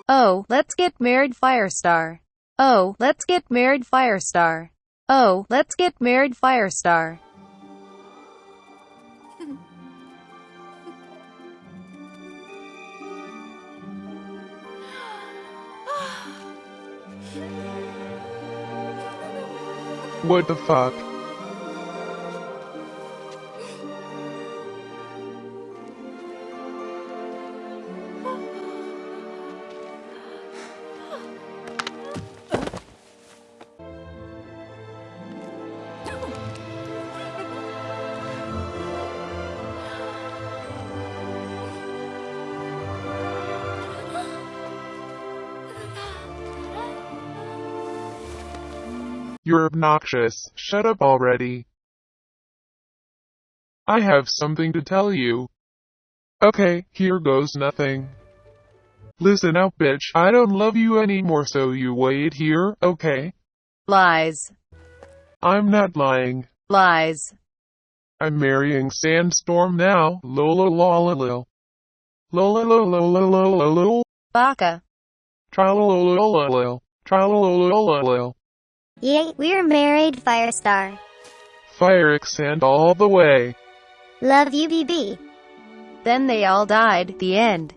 Oh, let's get married, Firestar. Oh, let's get married, Firestar. Oh, let's get married, Firestar. What the fuck? You're obnoxious. Shut up already. I have something to tell you. Okay, here goes nothing. Listen out, bitch. I don't love you anymore, so you wait here, okay? Lies. I'm not lying. Lies. I'm marrying Sandstorm now. Lola lola lil. Lola lola lola lola. Baka. Tralala lola lil. Tralala lola lil. Yay, we're married, Firestar. Fire Xand all the way. Love you, BB. Then they all died. The end.